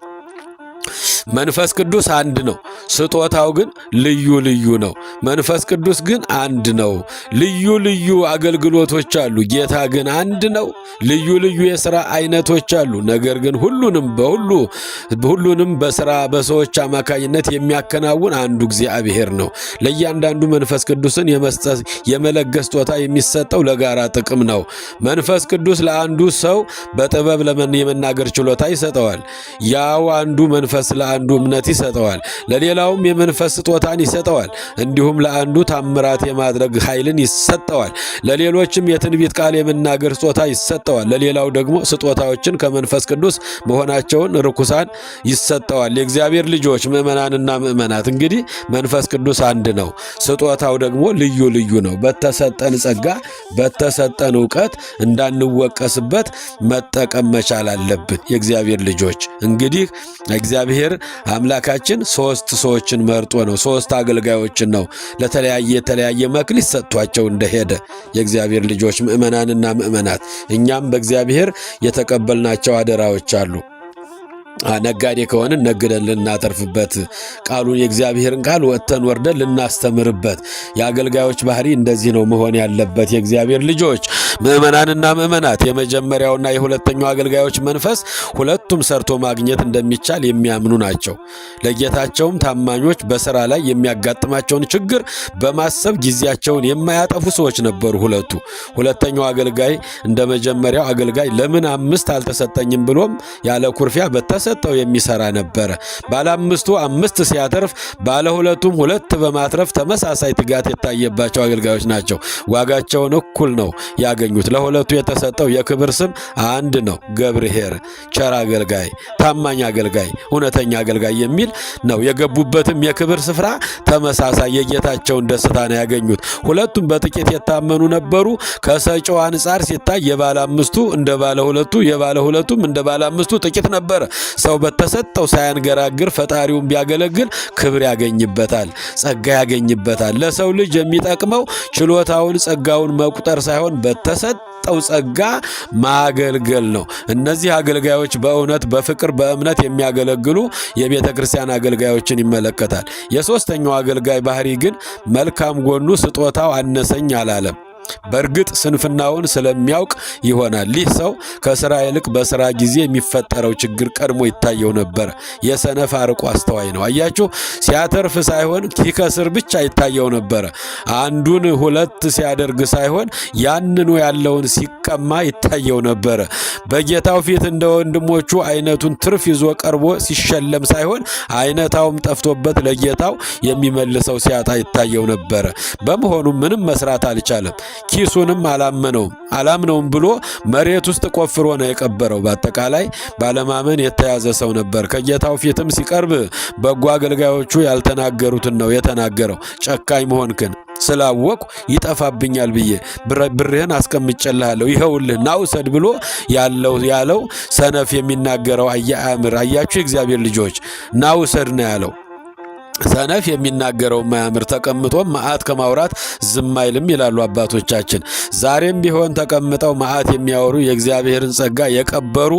መንፈስ ቅዱስ አንድ ነው፣ ስጦታው ግን ልዩ ልዩ ነው። መንፈስ ቅዱስ ግን አንድ ነው፣ ልዩ ልዩ አገልግሎቶች አሉ። ጌታ ግን አንድ ነው፣ ልዩ ልዩ የሥራ አይነቶች አሉ። ነገር ግን ሁሉንም በሥራ በሰዎች አማካኝነት የሚያከናውን አንዱ እግዚአብሔር ነው። ለእያንዳንዱ መንፈስ ቅዱስን የመስጠት የመለገስ ስጦታ የሚሰጠው ለጋራ ጥቅም ነው። መንፈስ ቅዱስ ለአንዱ ሰው በጥበብ የመናገር ችሎታ ይሰጠዋል። ያው አንዱ መንፈስ ለአንዱ እምነት ይሰጠዋል፣ ለሌላውም የመንፈስ ስጦታን ይሰጠዋል። እንዲሁም ለአንዱ ታምራት የማድረግ ኃይልን ይሰጠዋል፣ ለሌሎችም የትንቢት ቃል የመናገር ስጦታ ይሰጠዋል። ለሌላው ደግሞ ስጦታዎችን ከመንፈስ ቅዱስ መሆናቸውን ርኩሳን ይሰጠዋል። የእግዚአብሔር ልጆች ምእመናንና ምእመናት እንግዲህ መንፈስ ቅዱስ አንድ ነው፣ ስጦታው ደግሞ ልዩ ልዩ ነው። በተሰጠን ጸጋ በተሰጠን ዕውቀት እንዳንወቀስበት መጠቀም መቻል አለብን። የእግዚአብሔር ልጆች እንግዲህ እግዚአብሔር አምላካችን 3 ሰዎችን መርጦ ነው፣ 3 አገልጋዮችን ነው የተለያየ መክሊት ሰጥቷቸው እንደሄደ። የእግዚአብሔር ልጆች ምእመናንና ምእመናት እኛም በእግዚአብሔር የተቀበልናቸው አደራዎች አሉ። ነጋዴ ከሆንን ነግደን ልናተርፍበት፣ ቃሉን የእግዚአብሔርን ቃል ወጥተን ወርደን ልናስተምርበት። የአገልጋዮች ባህሪ እንደዚህ ነው መሆን ያለበት። የእግዚአብሔር ልጆች ምእመናንና ምእመናት የመጀመሪያውና የሁለተኛው አገልጋዮች መንፈስ ሁለቱም ሰርቶ ማግኘት እንደሚቻል የሚያምኑ ናቸው። ለጌታቸውም ታማኞች፣ በሥራ ላይ የሚያጋጥማቸውን ችግር በማሰብ ጊዜያቸውን የማያጠፉ ሰዎች ነበሩ ሁለተኛው አገልጋይ እንደ መጀመሪያው አገልጋይ ለምን 5 አልተሰጠኝም ብሎም ያለ ኩርፊያ በተሰጠው የሚሰራ ነበረ። ባለ 5ቱ 5 ሲያተርፍ ባለ 2ቱም 2 በማትረፍ ተመሳሳይ ትጋት የታየባቸው አገልጋዮች ናቸው። ዋጋቸውን እኩል ነው ያገኙት። ለሁለቱ የተሰጠው የክብር ስም አንድ ነው፣ ገብርኄር፣ ቸር አገልጋይ፣ ታማኝ አገልጋይ፣ እውነተኛ አገልጋይ የሚል ነው። የገቡበትም የክብር ስፍራ ተመሳሳይ የጌታቸውን ደስታ ነው ያገኙት። ሁለቱም በጥቂት የታመኑ ነበሩ። ከሰጪው አንጻር ሲታይ የባለ 5ቱ እንደ ባለ 2ቱ የባለ 2ቱም እንደ ባለ 5ቱ ጥቂት ነበረ። ሰው በተሰጠው ሳያንገራግር ፈጣሪውን ቢያገለግል ክብር ያገኝበታል፣ ጸጋ ያገኝበታል። ለሰው ልጅ የሚጠቅመው ችሎታውን ጸጋውን መቁጠር ሳይሆን በተሰጠው ጸጋ ማገልገል ነው። እነዚህ አገልጋዮች በእውነት በፍቅር በእምነት የሚያገለግሉ የቤተ ክርስቲያን አገልጋዮችን ይመለከታል። የሦስተኛው አገልጋይ ባህሪ ግን መልካም ጎኑ ስጦታው አነሰኝ አላለም። በእርግጥ ስንፍናውን ስለሚያውቅ ይሆናል። ይህ ሰው ከሥራ ይልቅ በሥራ ጊዜ የሚፈጠረው ችግር ቀድሞ ይታየው ነበር። የሰነፍ አርቆ አስተዋይ ነው። አያችሁ፣ ሲያተርፍ ሳይሆን ሲከስር ብቻ ይታየው ነበረ። አንዱን 2 ሲያደርግ ሳይሆን ያንኑ ያለውን ሲቀማ ይታየው ነበረ። በጌታው ፊት እንደ ወንድሞቹ አይነቱን ትርፍ ይዞ ቀርቦ ሲሸለም ሳይሆን አይነታውም ጠፍቶበት ለጌታው የሚመልሰው ሲያጣ ይታየው ነበረ። በመሆኑም ምንም መስራት አልቻለም። ኪሱንም አላምነውም ብሎ መሬት ውስጥ ቆፍሮ ነው የቀበረው። በአጠቃላይ ባለማመን የተያዘ ሰው ነበር። ከጌታው ፊትም ሲቀርብ በጎ አገልጋዮቹ ያልተናገሩትን ነው የተናገረው። ጨካኝ መሆንክን ስላወቁ ይጠፋብኛል ብዬ ብርህን አስቀምጬልሃለሁ፣ ይኸውልህ ና ውሰድ ብሎ ያለው ሰነፍ የሚናገረው አያምር። አያችሁ የእግዚአብሔር ልጆች ና ውሰድ ነው ያለው። ሰነፍ የሚናገረው ማያምር ተቀምጦ መዓት ከማውራት ዝም አይልም ይላሉ አባቶቻችን። ዛሬም ቢሆን ተቀምጠው መዓት የሚያወሩ የእግዚአብሔርን ጸጋ የቀበሩ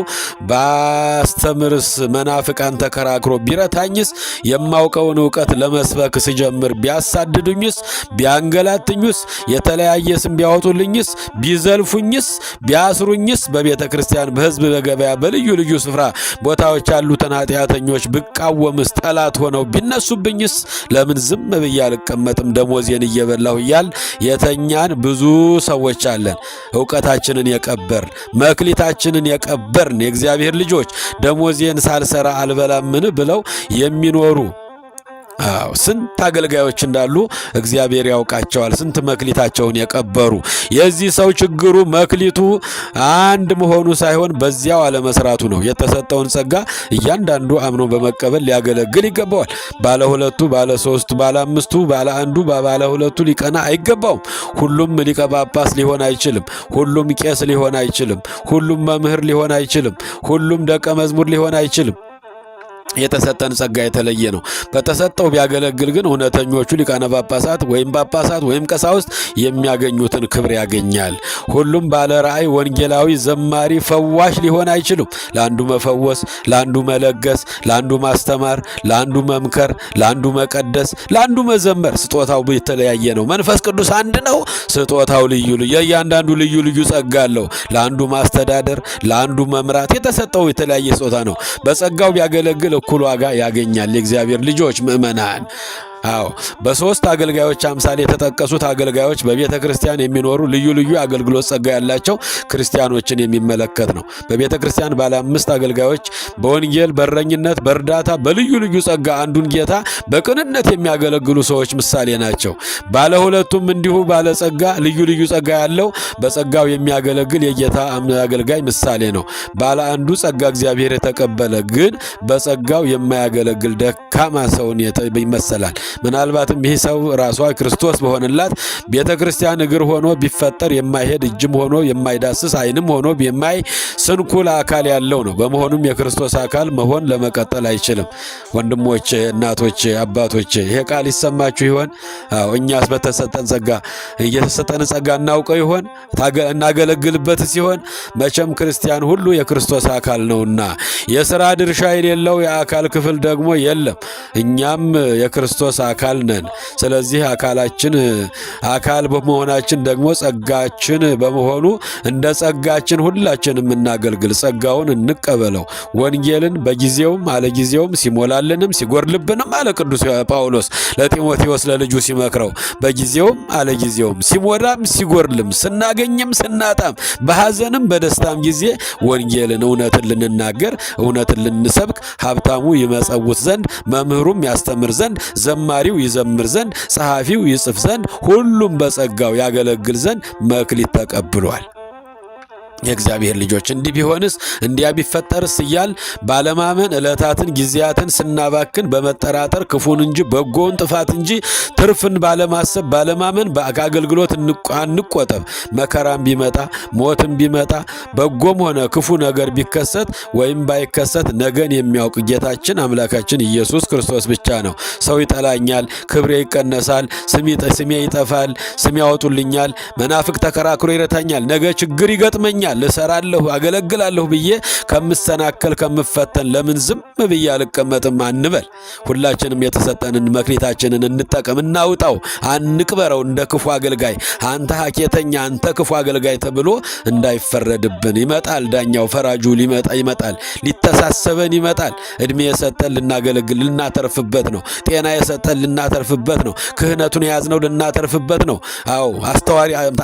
ባስተምርስ መናፍቃን ተከራክሮ ቢረታኝስ፣ የማውቀውን ዕውቀት ለመስበክ ስጀምር ቢያሳድዱኝስ፣ ቢያንገላትኙስ፣ የተለያየ ስም ቢያወጡልኝስ፣ ቢዘልፉኝስ፣ ቢያስሩኝስ፣ በቤተ ክርስቲያን በሕዝብ በገበያ በልዩ ልዩ ስፍራ ቦታዎች ያሉትን ኃጢአተኞች ብቃወምስ፣ ጠላት ሆነው ቢነሱ ብኝስ ለምን ዝም ብዬ አልቀመጥም ደሞዜን እየበላሁ እያል የተኛን ብዙ ሰዎች አለን። ዕውቀታችንን የቀበርን መክሊታችንን የቀበርን የእግዚአብሔር ልጆች ደሞዜን ሳልሰራ አልበላምን ብለው የሚኖሩ ስንት አገልጋዮች እንዳሉ እግዚአብሔር ያውቃቸዋል። ስንት መክሊታቸውን የቀበሩ። የዚህ ሰው ችግሩ መክሊቱ አንድ መሆኑ ሳይሆን በዚያው አለመስራቱ ነው። የተሰጠውን ጸጋ እያንዳንዱ አምኖ በመቀበል ሊያገለግል ይገባዋል። ባለ ሁለቱ፣ ባለ ሶስቱ፣ ባለ አምስቱ፣ ባለ አንዱ፣ ባለ ሁለቱ ሊቀና አይገባውም። ሁሉም ሊቀ ጳጳስ ሊሆን አይችልም። ሁሉም ቄስ ሊሆን አይችልም። ሁሉም መምህር ሊሆን አይችልም። ሁሉም ደቀ መዝሙር ሊሆን አይችልም። የተሰጠን ጸጋ የተለየ ነው። በተሰጠው ቢያገለግል ግን እውነተኞቹ ሊቃነ ጳጳሳት ወይም ጳጳሳት ወይም ቀሳውስት የሚያገኙትን ክብር ያገኛል። ሁሉም ባለ ራእይ፣ ወንጌላዊ፣ ዘማሪ፣ ፈዋሽ ሊሆን አይችሉም። ለአንዱ መፈወስ፣ ለአንዱ መለገስ፣ ለአንዱ ማስተማር፣ ለአንዱ መምከር፣ ለአንዱ መቀደስ፣ ለአንዱ መዘመር ስጦታው የተለያየ ነው። መንፈስ ቅዱስ አንድ ነው። ስጦታው ልዩ ልዩ የእያንዳንዱ ልዩ ልዩ ጸጋ አለው። ለአንዱ ማስተዳደር፣ ለአንዱ መምራት የተሰጠው የተለያየ ስጦታ ነው። በጸጋው ቢያገለግል እኩል ዋጋ ያገኛል። የእግዚአብሔር ልጆች ምእመናን በሶስት አገልጋዮች አምሳል የተጠቀሱት አገልጋዮች በቤተ ክርስቲያን የሚኖሩ ልዩ ልዩ አገልግሎት ጸጋ ያላቸው ክርስቲያኖችን የሚመለከት ነው። በቤተ ክርስቲያን ባለ 5 አገልጋዮች በወንጌል፣ በእረኝነት፣ በእርዳታ በልዩ ልዩ ጸጋ አንዱን ጌታ በቅንነት የሚያገለግሉ ሰዎች ምሳሌ ናቸው። ባለ ሁለቱም እንዲሁ ባለ ጸጋ ልዩ ልዩ ጸጋ ያለው በጸጋው የሚያገለግል የጌታ አገልጋይ ምሳሌ ነው። ባለ አንዱ ጸጋ እግዚአብሔር የተቀበለ ግን በጸጋው የማያገለግል ደካማ ሰውን ይመሰላል። ምናልባትም ይህ ሰው ራሷ ክርስቶስ በሆነላት ቤተ ክርስቲያን እግር ሆኖ ቢፈጠር የማይሄድ እጅም ሆኖ የማይዳስስ ዓይንም ሆኖ የማይ ስንኩል አካል ያለው ነው። በመሆኑም የክርስቶስ አካል መሆን ለመቀጠል አይችልም። ወንድሞቼ፣ እናቶቼ፣ አባቶቼ ይሄ ቃል ይሰማችሁ ይሆን? እኛስ በተሰጠን ጸጋ እየተሰጠን ጸጋ እናውቀው ይሆን? እናገለግልበት ሲሆን መቼም ክርስቲያን ሁሉ የክርስቶስ አካል ነውና የሥራ ድርሻ የሌለው የአካል ክፍል ደግሞ የለም። እኛም የክርስቶስ አካል ነን። ስለዚህ አካላችን አካል በመሆናችን ደግሞ ጸጋችን በመሆኑ እንደ ጸጋችን ሁላችንም እናገልግል። ጸጋውን እንቀበለው። ወንጌልን በጊዜውም አለጊዜውም ሲሞላልንም ሲጎርልብንም አለ ቅዱስ ጳውሎስ ለጢሞቴዎስ ለልጁ ሲመክረው በጊዜውም አለጊዜውም ሲሞላም ሲጎርልም ስናገኝም ስናጣም በሐዘንም በደስታም ጊዜ ወንጌልን እውነትን ልንናገር እውነትን ልንሰብክ ሀብታሙ ይመጸውት ዘንድ መምህሩም ያስተምር ዘንድ ዘማሪው ይዘምር ዘንድ ጸሐፊው ይጽፍ ዘንድ ሁሉም በጸጋው ያገለግል ዘንድ መክሊት ተቀብሏል። የእግዚአብሔር ልጆች እንዲህ ቢሆንስ እንዲያ ቢፈጠርስ እያል ባለማመን ዕለታትን ጊዜያትን ስናባክን በመጠራጠር ክፉን እንጂ በጎውን ጥፋት እንጂ ትርፍን ባለማሰብ ባለማመን ከአገልግሎት አንቆጠብ። መከራም ቢመጣ ሞትም ቢመጣ በጎም ሆነ ክፉ ነገር ቢከሰት ወይም ባይከሰት ነገን የሚያውቅ ጌታችን አምላካችን ኢየሱስ ክርስቶስ ብቻ ነው። ሰው ይጠላኛል፣ ክብሬ ይቀነሳል፣ ስሜ ይጠፋል፣ ስም ያወጡልኛል፣ መናፍቅ ተከራክሮ ይረታኛል፣ ነገ ችግር ይገጥመኛል፣ ልሰራለሁ አገለግላለሁ ብዬ ከምሰናከል ከምፈተን ለምን ዝም ብዬ አልቀመጥም አንበል። ሁላችንም የተሰጠንን መክሊታችንን እንጠቀም፣ እናውጣው፣ አንቅበረው። እንደ ክፉ አገልጋይ አንተ ሐኬተኛ፣ አንተ ክፉ አገልጋይ ተብሎ እንዳይፈረድብን። ይመጣል ዳኛው፣ ፈራጁ ይመጣል፣ ሊተሳሰበን ይመጣል። እድሜ የሰጠን ልናገለግል ልናተርፍበት ነው። ጤና የሰጠን ልናተርፍበት ነው። ክህነቱን የያዝነው ልናተርፍበት ነው።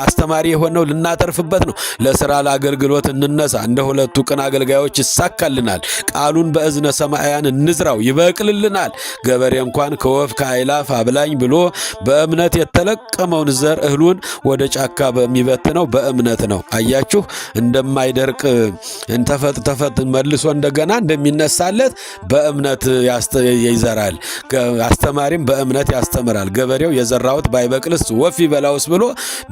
አስተማሪ የሆነው ልናተርፍበት ነው። ለስራ አገልግሎት እንነሳ። እንደ ሁለቱ ቅን አገልጋዮች ይሳካልናል። ቃሉን በእዝነ ሰማያን እንዝራው፣ ይበቅልልናል። ገበሬ እንኳን ከወፍ ከአይላፍ አብላኝ ብሎ በእምነት የተለቀመውን ዘር እህሉን ወደ ጫካ በሚበትነው በእምነት ነው። አያችሁ፣ እንደማይደርቅ ተፈጥ መልሶ እንደገና እንደሚነሳለት በእምነት ይዘራል። አስተማሪም በእምነት ያስተምራል። ገበሬው የዘራውት ባይበቅልስ ወፍ ይበላውስ ብሎ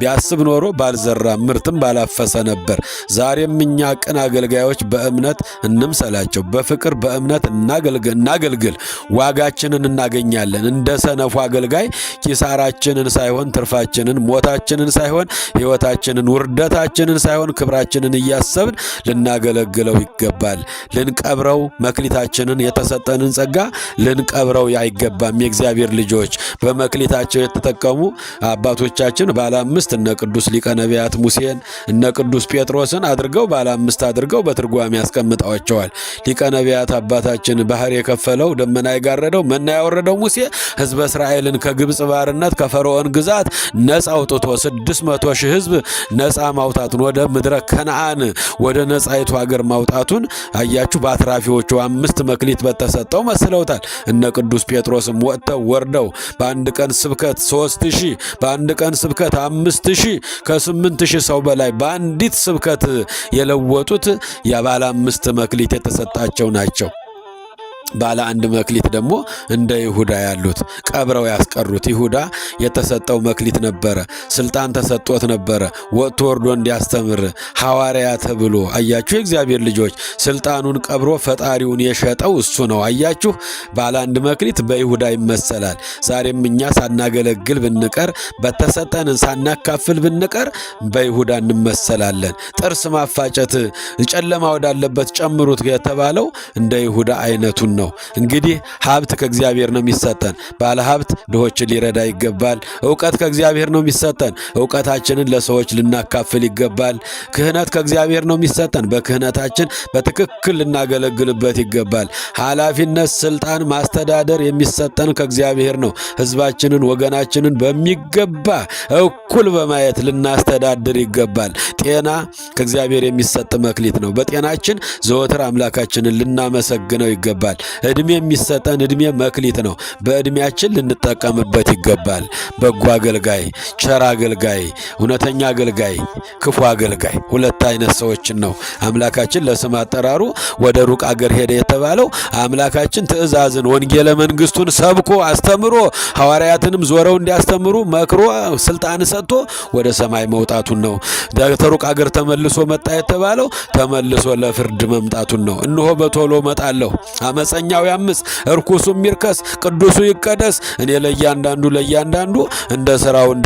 ቢያስብ ኖሮ ባልዘራ ምርትም ባላፈሰ ነበር። ዛሬም እኛ ቅን አገልጋዮች በእምነት እንምሰላቸው፣ በፍቅር በእምነት እናገልግል፣ ዋጋችንን እናገኛለን። እንደ ሰነፉ አገልጋይ ኪሳራችንን ሳይሆን ትርፋችንን፣ ሞታችንን ሳይሆን ሕይወታችንን፣ ውርደታችንን ሳይሆን ክብራችንን እያሰብን ልናገለግለው ይገባል። ልንቀብረው መክሊታችንን የተሰጠንን ጸጋ ልንቀብረው አይገባም። የእግዚአብሔር ልጆች በመክሊታቸው የተጠቀሙ አባቶቻችን ባለ አምስት እነ ቅዱስ ሊቀ ነቢያት ሙሴን እነ ቅዱስ ጴጥሮስን አድርገው ባለ አምስት አድርገው በትርጓሜ ያስቀምጠዋቸዋል። ሊቀ ነቢያት አባታችን ባህር የከፈለው ደመና የጋረደው መና ያወረደው ሙሴ ሕዝበ እስራኤልን ከግብፅ ባርነት ከፈርዖን ግዛት ነፃ አውጥቶ 600 ሺህ ሕዝብ ነፃ ማውጣቱን ወደ ምድረ ከነዓን ወደ ነፃይቱ ሀገር ማውጣቱን አያችሁ። በአትራፊዎቹ 5 መክሊት በተሰጠው መስለውታል። እነ ቅዱስ ጴጥሮስም ወጥተው ወርደው በአንድ ቀን ስብከት 3000 በአንድ ቀን ስብከት 5000 ከ8000 ሰው በላይ በአንዲት ስብከት የለወጡት የባለ 5 መክሊት የተሰጣቸው ናቸው። ባለ 1 መክሊት ደግሞ እንደ ይሁዳ ያሉት ቀብረው ያስቀሩት። ይሁዳ የተሰጠው መክሊት ነበረ፣ ስልጣን ተሰጥቶት ነበረ ወጥቶ ወርዶ እንዲያስተምር ሐዋርያ ተብሎ። አያችሁ የእግዚአብሔር ልጆች ስልጣኑን ቀብሮ ፈጣሪውን የሸጠው እሱ ነው። አያችሁ ባለ 1 መክሊት በይሁዳ ይመሰላል። ዛሬም እኛ ሳናገለግል ብንቀር በተሰጠንን ሳናካፍል ብንቀር በይሁዳ እንመሰላለን። ጥርስ ማፋጨት ጨለማ ወዳለበት ጨምሩት የተባለው እንደ ይሁዳ አይነቱን ነው። እንግዲህ ሀብት ከእግዚአብሔር ነው የሚሰጠን። ባለ ሀብት ድሆችን ሊረዳ ይገባል። ዕውቀት ከእግዚአብሔር ነው የሚሰጠን። ዕውቀታችንን ለሰዎች ልናካፍል ይገባል። ክህነት ከእግዚአብሔር ነው የሚሰጠን። በክህነታችን በትክክል ልናገለግልበት ይገባል። ኃላፊነት፣ ስልጣን፣ ማስተዳደር የሚሰጠን ከእግዚአብሔር ነው። ሕዝባችንን ወገናችንን በሚገባ እኩል በማየት ልናስተዳድር ይገባል። ጤና ከእግዚአብሔር የሚሰጥ መክሊት ነው። በጤናችን ዘወትር አምላካችንን ልናመሰግነው ይገባል። እድሜ የሚሰጠን እድሜ መክሊት ነው። በእድሜያችን ልንጠቀምበት ይገባል። በጎ አገልጋይ፣ ቸር አገልጋይ፣ እውነተኛ አገልጋይ፣ ክፉ አገልጋይ ሁለት አይነት ሰዎችን ነው አምላካችን ለስም አጠራሩ ወደ ሩቅ አገር ሄደ የተባለው። አምላካችን ትእዛዝን ወንጌለ መንግስቱን ሰብኮ አስተምሮ ሐዋርያትንም ዞረው እንዲያስተምሩ መክሮ ስልጣን ሰጥቶ ወደ ሰማይ መውጣቱን ነው። ከሩቅ አገር ተመልሶ መጣ የተባለው ተመልሶ ለፍርድ መምጣቱን ነው። እነሆ በቶሎ መጣለሁ፣ አመፀኛው ያምፅ፣ እርኩሱም ይርከስ፣ ቅዱሱ ይቀደስ፣ እኔ ለእያንዳንዱ እንደ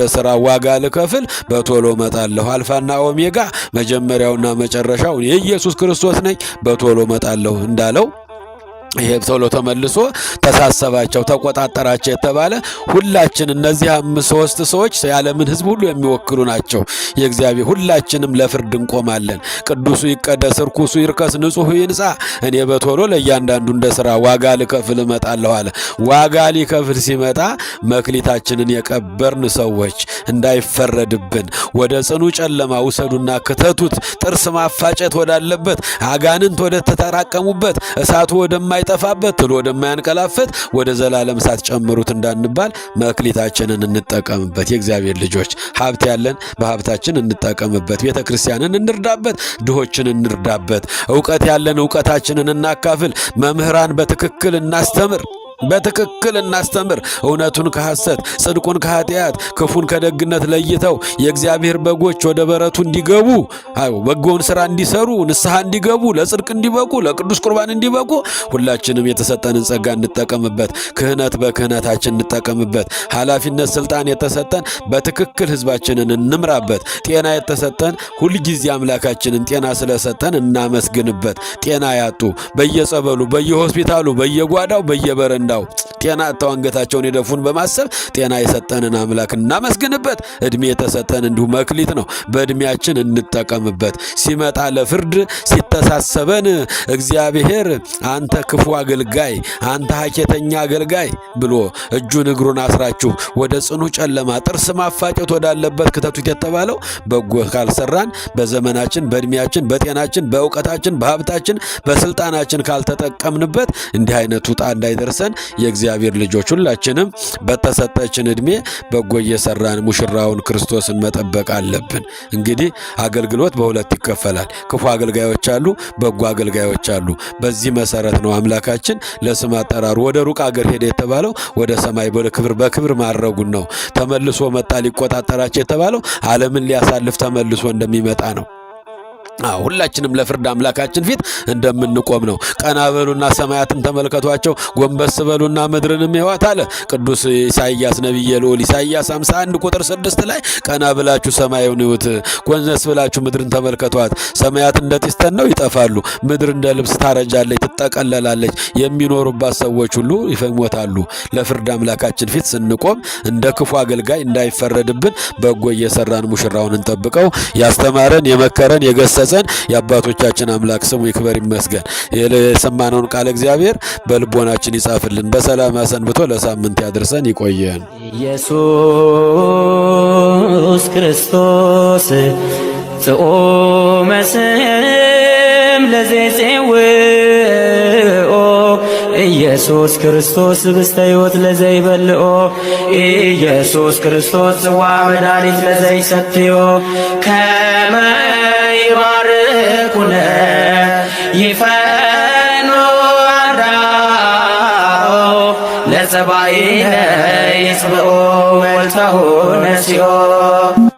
ሥራው ዋጋ ልከፍል በቶሎ መጣለሁ። አልፋና ኦሜጋ መጀመሪያውና መጨረሻው የኢየሱስ ክርስቶስ ነኝ፣ በቶሎ መጣለሁ እንዳለው ይሄ ቶሎ ተመልሶ ተሳሰባቸው፣ ተቆጣጠራቸው የተባለ ሁላችን እነዚህ 3 ሰዎች የዓለምን ሕዝብ ሁሉ የሚወክሉ ናቸው። የእግዚአብሔር ሁላችንም ለፍርድ እንቆማለን። ቅዱሱ ይቀደስ፣ ርኩሱ ይርከስ፣ ንጹሑ ይንጻ፣ እኔ በቶሎ ለእያንዳንዱ እንደ ሥራ ዋጋ ልከፍል እመጣለሁ አለ። ዋጋ ሊከፍል ሲመጣ መክሊታችንን የቀበርን ሰዎች እንዳይፈረድብን ወደ ጽኑ ጨለማ ውሰዱና ክተቱት። ጥርስ ማፋጨት ወዳለበት፣ አጋንንት ወደ ተጠራቀሙበት፣ እሳቱ ወደማይጠፋበት፣ ትሎ ወደማያንቀላፈት ወደ ዘላለም እሳት ጨምሩት እንዳንባል መክሊታችንን እንጠቀምበት። የእግዚአብሔር ልጆች ሀብት ያለን በሀብታችን እንጠቀምበት። ቤተ ክርስቲያንን እንርዳበት፣ ድሆችን እንርዳበት። ዕውቀት ያለን ዕውቀታችንን እናካፍል። መምህራን በትክክል እናስተምር። እውነቱን ከሐሰት፣ ጽድቁን ከኃጢአት፣ ክፉን ከደግነት ለይተው የእግዚአብሔር በጎች ወደ በረቱ እንዲገቡ፣ በጎውን ሥራ እንዲሰሩ፣ ንስሐ እንዲገቡ፣ ለጽድቅ እንዲበቁ፣ ለቅዱስ ቁርባን እንዲበቁ ሁላችንም የተሰጠንን ጸጋ እንጠቀምበት። ክህነት በክህነታችን እንጠቀምበት። ኃላፊነት፣ ስልጣን የተሰጠን በትክክል ሕዝባችንን እንምራበት። ጤና የተሰጠን ሁልጊዜ አምላካችንን ጤና ስለሰጠን እናመስግንበት። ጤና ያጡ በየጸበሉ፣ በየሆስፒታሉ፣ በየጓዳው፣ በየበረንዳ ጤና አጥተው አንገታቸውን የደፉን በማሰብ ጤና የሰጠንን አምላክ እናመስግንበት። እድሜ የተሰጠን እንዲሁ መክሊት ነው። በእድሜያችን እንጠቀምበት። ሲመጣ ለፍርድ ሲተሳሰበን እግዚአብሔር አንተ ክፉ አገልጋይ፣ አንተ ሀኬተኛ አገልጋይ ብሎ እጁን እግሩን አስራችሁ ወደ ጽኑ ጨለማ ጥርስ ማፋጨት ወዳለበት ክተቱት የተባለው በጎ ካልሰራን በዘመናችን፣ በእድሜያችን፣ በጤናችን፣ በእውቀታችን፣ በሀብታችን፣ በስልጣናችን ካልተጠቀምንበት እንዲህ አይነቱ ዕጣ እንዳይደርሰን የእግዚአብሔር ልጆች ሁላችንም በተሰጠችን እድሜ በጎ እየሰራን ሙሽራውን ክርስቶስን መጠበቅ አለብን። እንግዲህ አገልግሎት በሁለት ይከፈላል። ክፉ አገልጋዮች አሉ፣ በጎ አገልጋዮች አሉ። በዚህ መሰረት ነው አምላካችን ለስም አጠራሩ ወደ ሩቅ አገር ሄደ የተባለው ወደ ሰማይ በክብር ማድረጉን ነው። ተመልሶ መጣ ሊቆጣጠራቸው የተባለው ዓለምን ሊያሳልፍ ተመልሶ እንደሚመጣ ነው። ሁላችንም ለፍርድ አምላካችን ፊት እንደምንቆም ነው። ቀና በሉና ሰማያትን ተመልከቷቸው፣ ጎንበስ በሉና ምድርንም ይዋት አለ ቅዱስ ኢሳይያስ ነቢየ ልዑል ኢሳይያስ 51 ቁጥር 6 ላይ ቀና ብላችሁ ሰማዩን ይዩት፣ ጎንበስ ብላችሁ ምድርን ተመልከቷት። ሰማያት እንደ ጢስ ተነው ይጠፋሉ፣ ምድር እንደ ልብስ ታረጃለች፣ ትጠቀለላለች። የሚኖሩባት ሰዎች ሁሉ ይሞታሉ። ለፍርድ አምላካችን ፊት ስንቆም እንደ ክፉ አገልጋይ እንዳይፈረድብን በጎ እየሰራን ሙሽራውን እንጠብቀው። ያስተማረን የመከረን የገሰጸን የአባቶቻችን አምላክ ስሙ ይክበር ይመስገን። የሰማነውን ቃል እግዚአብሔር በልቦናችን ይጻፍልን። በሰላም አሰንብቶ ለሳምንት ያድርሰን። ይቆየን። ኢየሱስ ክርስቶስ ጽኦመ ስም ለዘይጼውኦ ኢየሱስ ክርስቶስ ህብስተ ሕይወት ለዘይበልኦ ኢየሱስ ክርስቶስ ጽዋ መድኃኒት ለዘይሰትዮ ከመ ይባርኩነ ይፈኑ አርዳኦ ለጸባኢነ ይጽብኦ ወልተሁ ነሲኦ